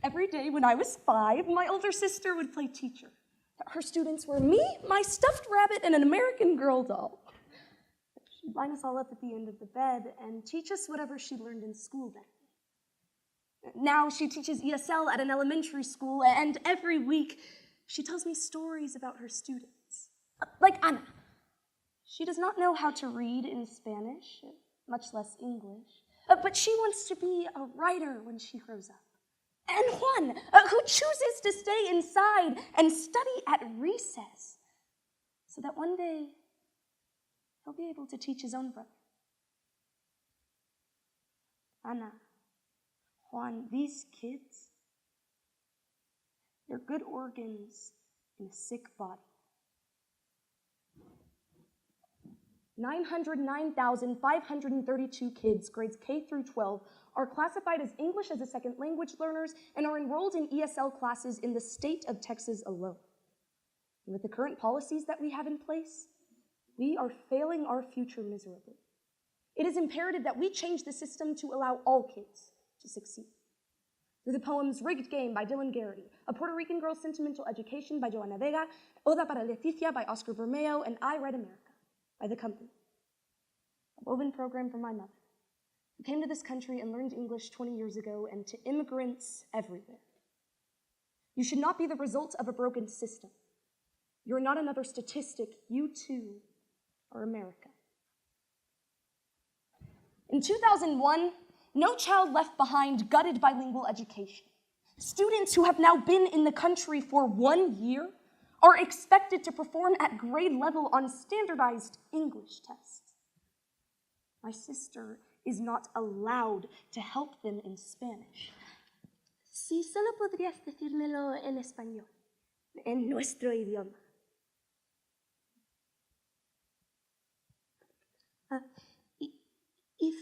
Every day when I was 5, my older sister would play teacher. Her students were me, my stuffed rabbit, and an American Girl doll. She'd line us all up at the end of the bed and teach us whatever she learned in school that day. Now she teaches ESL at an elementary school, and every week she tells me stories about her students. Like Ana. She does not know how to read in Spanish, much less English, but she wants to be a writer when she grows up. And Juan, who chooses to stay inside and study at recess, so that one day he'll be able to teach his own brother. Ana, Juan, these kids, they're good organs in a sick body. 909,532 kids, grades K through 12, are classified as English as a second language learners and are enrolled in ESL classes in the state of Texas alone. And with the current policies that we have in place, we are failing our future miserably. It is imperative that we change the system to allow all kids to succeed. Through the poems Rigged Game by Dylan Garrity, A Puerto Rican Girl's Sentimental Education by Joana Vega, Oda para Leticia by Oscar Bermeo, and I Write America by The Company, a woven program from my mother, who came to this country and learned English 20 years ago, and to immigrants everywhere. You should not be the result of a broken system. You're not another statistic. You too are America. In 2001, No Child Left Behind gutted bilingual education. Students who have now been in the country for 1 year are expected to perform at grade level on standardized English tests. My sister is not allowed to help them in Spanish. Si solo podrías decírmelo en español, en nuestro idioma. If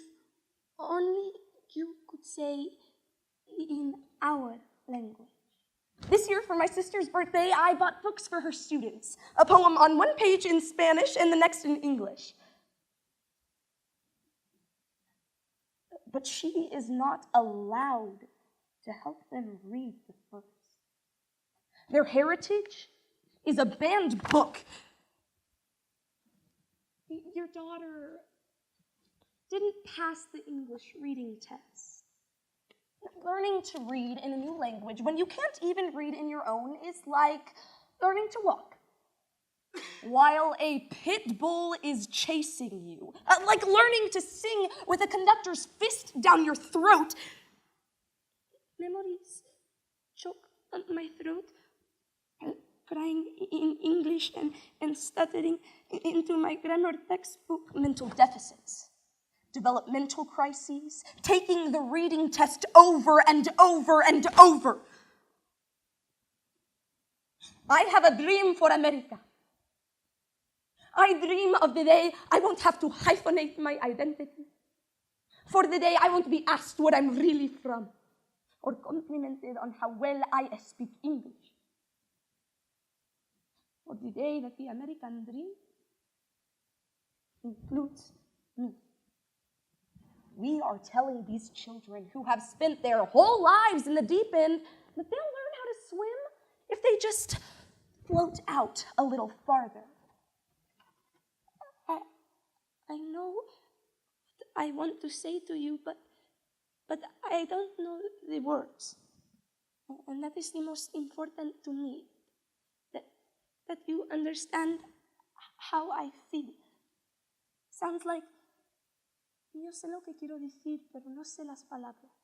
only you could say in our language. This year, for my sister's birthday, I bought books for her students, a poem on one page in Spanish and the next in English. But she is not allowed to help them read the first. Their heritage is a banned book. Your daughter didn't pass the English reading test. Learning to read in a new language when you can't even read in your own is like learning to walk while a pit bull is chasing you. Like learning to sing with a conductor's fist down your throat. Memories choke on my throat, crying in English and stuttering into my grammar textbook. Mental deficits, developmental crises, taking the reading test over and over and over. I have a dream for America. I dream of the day I won't have to hyphenate my identity. For the day I won't be asked where I'm really from, or complimented on how well I speak English. For the day that the American dream includes me. We are telling these children who have spent their whole lives in the deep end that they'll learn how to swim if they just float out a little farther. I know what I want to say to you, but I don't know the words. And that is the most important to me, that you understand how I feel. Sounds like, yo sé lo que quiero decir, pero no sé las palabras.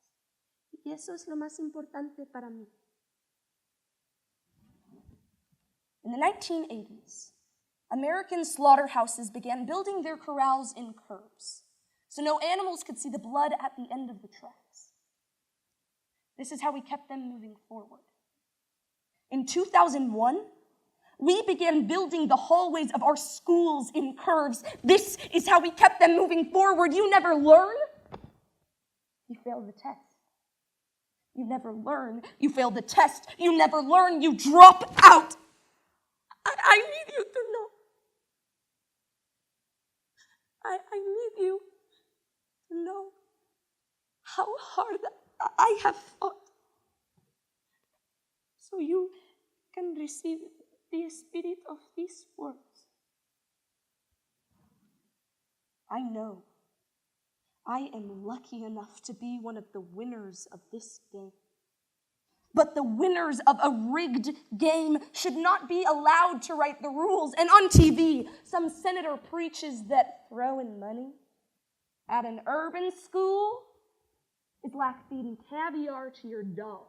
Y eso es lo más importante para mí. In the 1980s, American slaughterhouses began building their corrals in curves, so no animals could see the blood at the end of the tracks. This is how we kept them moving forward. In 2001, we began building the hallways of our schools in curves. This is how we kept them moving forward. You never learn, you fail the test. You never learn, you fail the test. You never learn, you drop out. I need you to know. I need you to know how hard I have fought so you can receive the spirit of these words. I know I am lucky enough to be one of the winners of this game. But the winners of a rigged game should not be allowed to write the rules. And on TV, some senator preaches that throwing money at an urban school is like feeding caviar to your dog.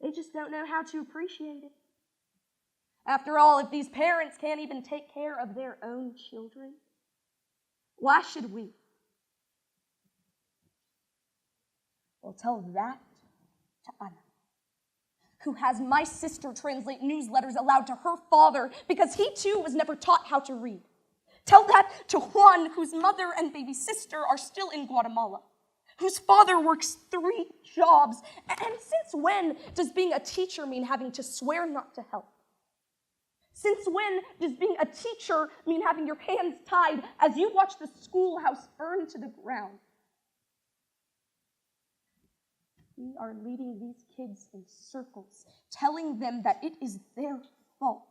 They just don't know how to appreciate it. After all, if these parents can't even take care of their own children, why should we? Well, tell that to Anna, who has my sister translate newsletters aloud to her father because he too was never taught how to read. Tell that to Juan, whose mother and baby sister are still in Guatemala, whose father works 3 jobs. And since when does being a teacher mean having to swear not to help? Since when does being a teacher mean having your hands tied as you watch the schoolhouse burn to the ground? We are leading these kids in circles, telling them that it is their fault.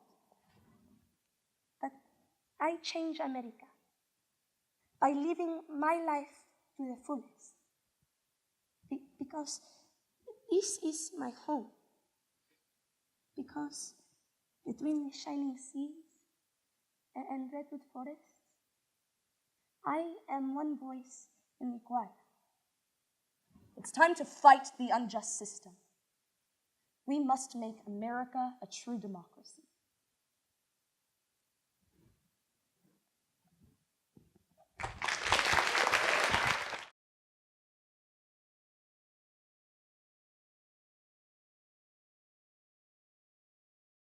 But I change America by living my life to the fullest. Because this is my home. Because between the shining seas and redwood forests, I am one voice in the choir. It's time to fight the unjust system. We must make America a true democracy.